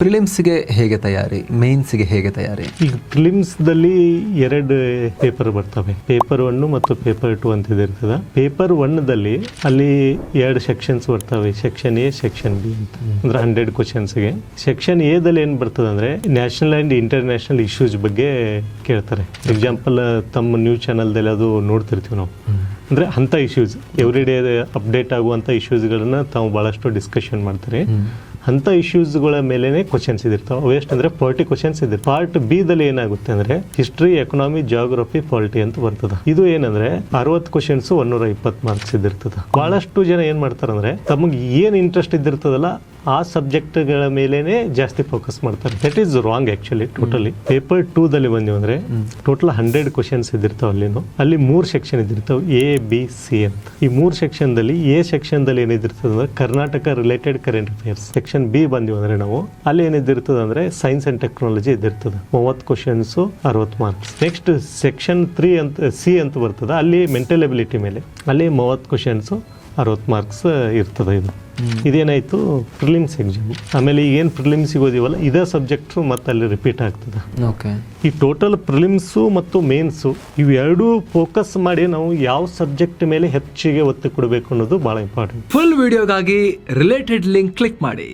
ಪ್ರಿಲಿಮ್ಸ್ಗೆ ಹೇಗೆ ತಯಾರಿ, ಮೇನ್ಸ್ಗೆ ಹೇಗೆ ತಯಾರಿ? ಈಗ ಪ್ರಿಲಿಮ್ಸ್ದಲ್ಲಿ 2 ಪೇಪರ್ ಬರ್ತವೆ, ಪೇಪರ್ 1 ಮತ್ತು ಪೇಪರ್ 2 ಅಂತ ಇರ್ತದೆ. ಪೇಪರ್ 1ದಲ್ಲಿ ಅಲ್ಲಿ 2 ಸೆಕ್ಷನ್ಸ್ ಬರ್ತವೆ, ಸೆಕ್ಷನ್ ಎ, ಸೆಕ್ಷನ್ ಬಿ ಅಂತ. ಅಂದ್ರೆ 100 ಕ್ವಶನ್ಸ್ಗೆ. ಸೆಕ್ಷನ್ ಎ ದಲ್ಲಿ ಏನ್ ಬರ್ತದೆ ಅಂದ್ರೆ ನ್ಯಾಷನಲ್ ಅಂಡ್ ಇಂಟರ್ನ್ಯಾಷನಲ್ ಇಶ್ಯೂಸ್ ಬಗ್ಗೆ ಕೇಳ್ತಾರೆ. ಎಕ್ಸಾಂಪಲ್ ತಮ್ಮ ನ್ಯೂಸ್ ಚಾನಲ್ದಲ್ಲಿ ಅದು ನೋಡ್ತಿರ್ತೀವಿ ನಾವು. ಅಂದ್ರೆ ಅಂತ ಇಶ್ಯೂಸ್, ಎವ್ರಿ ಡೇ ಅಪ್ಡೇಟ್ ಆಗುವಂತ ಇಶ್ಯೂಸ್ಗಳನ್ನ ತಾವು ಬಹಳಷ್ಟು ಡಿಸ್ಕಷನ್ ಮಾಡ್ತಾರೆ. ಅಂತ ಇಶ್ಯೂಸ್ಗಳ ಮೇಲೆನೆ ಕ್ವಶನ್ಸ್ ಇದಿರ್ತಾವೆ. ಅವು ಎಷ್ಟಂದ್ರೆ 40 ಕ್ವಶನ್ಸ್ ಇದೆ. ಪಾರ್ಟ್ ಬಿ ದಲ್ಲಿ ಏನಾಗುತ್ತೆ ಅಂದ್ರೆ ಹಿಸ್ಟ್ರಿ, ಎಕನಾಮಿ, ಜಿಯೋಗ್ರಫಿ, ಪಾಲಿಟಿ ಅಂತ ಬರ್ತದೆ. ಇದು ಏನಂದ್ರೆ 60 ಕ್ವಶನ್ಸ್ 120 ಮಾರ್ಕ್ಸ್ ಇದಿರ್ತದೆ. ಬಹಳಷ್ಟು ಜನ ಏನ್ ಮಾಡ್ತಾರಂದ್ರೆ ತಮಗೆ ಏನ್ ಇಂಟ್ರೆಸ್ಟ್ ಇದ್ದಿರ್ತದಲ್ಲ ಆ ಸಬ್ಜೆಕ್ಟ್ಗಳ ಮೇಲೆನೆ ಜಾಸ್ತಿ ಫೋಕಸ್ ಮಾಡ್ತಾರೆ. That is wrong actually totally. Paper 2 ದಲ್ಲಿ ಬಂದಿವಿ ಅಂದ್ರೆ ಟೋಟಲ್ 100 ಕ್ವಶನ್ಸ್ ಇದಿರ್ತಾವ. ಅಲ್ಲಿ 3 ಸೆಕ್ಷನ್ ಇದಿರ್ತಾವ, ಎ, ಬಿ, ಸಿ ಅಂತ. ಈ 3 ಸೆಕ್ಷನ್ ದಲ್ಲಿ ಎ ಸೆಕ್ಷನ್ ದಲ್ಲಿ ಏನಿದಿರ್ತದೆ ಅಂದ್ರೆ Karnataka related current affairs. Section B ಬಂದಿವಿ ಅಂದ್ರೆ ನಾವು ಅಲ್ಲಿ ಏನಿದಿರ್ತದೆ ಅಂದ್ರೆ ಸೈನ್ಸ್ ಅಂಡ್ ಟೆಕ್ನಾಲಜಿ ಇದಿರ್ತದೆ. 30 ಕ್ವಶನ್ಸ್ 60 ಮಾರ್ಕ್ಸ್. ನೆಕ್ಸ್ಟ್ ಸೆಕ್ಷನ್ 3 ಅಂತ ಸಿ ಅಂತ ಬರ್ತದೆ. ಅಲ್ಲಿ ಮೆಂಟಲ್ ಎಬಿಲಿಟಿ ಮೇಲೆ ಅಲ್ಲಿ 30 ಕ್ವಶನ್ಸ್ 60 ಮಾರ್ಕ್ಸ್ ಇರ್ತದೆ. ಇದೇನಾಯ್ತು ಪ್ರಿಲಿಮ್ಸ್ ಎಕ್ಸಾಮ್. ಆಮೇಲೆ ಈಗೇನು ಪ್ರಿಲಿಮ್ಸ್ ಸಿಗೋದಿವಲ್ಲ ಇದೇ ಸಬ್ಜೆಕ್ಟ್ ಮತ್ತೆ ಅಲ್ಲಿ ರಿಪೀಟ್ ಆಗ್ತದೆ. ಈ ಟೋಟಲ್ ಪ್ರಿಲಿಮ್ಸು ಮತ್ತು ಮೇನ್ಸು ಇವೆರಡೂ ಫೋಕಸ್ ಮಾಡಿ ನಾವು ಯಾವ ಸಬ್ಜೆಕ್ಟ್ ಮೇಲೆ ಹೆಚ್ಚಿಗೆ ಒತ್ತು ಕೊಡಬೇಕು ಅನ್ನೋದು ಬಹಳ ಇಂಪಾರ್ಟೆಂಟ್. ಫುಲ್ ವಿಡಿಯೋಗಾಗಿ ರಿಲೇಟೆಡ್ ಲಿಂಕ್ ಕ್ಲಿಕ್ ಮಾಡಿ.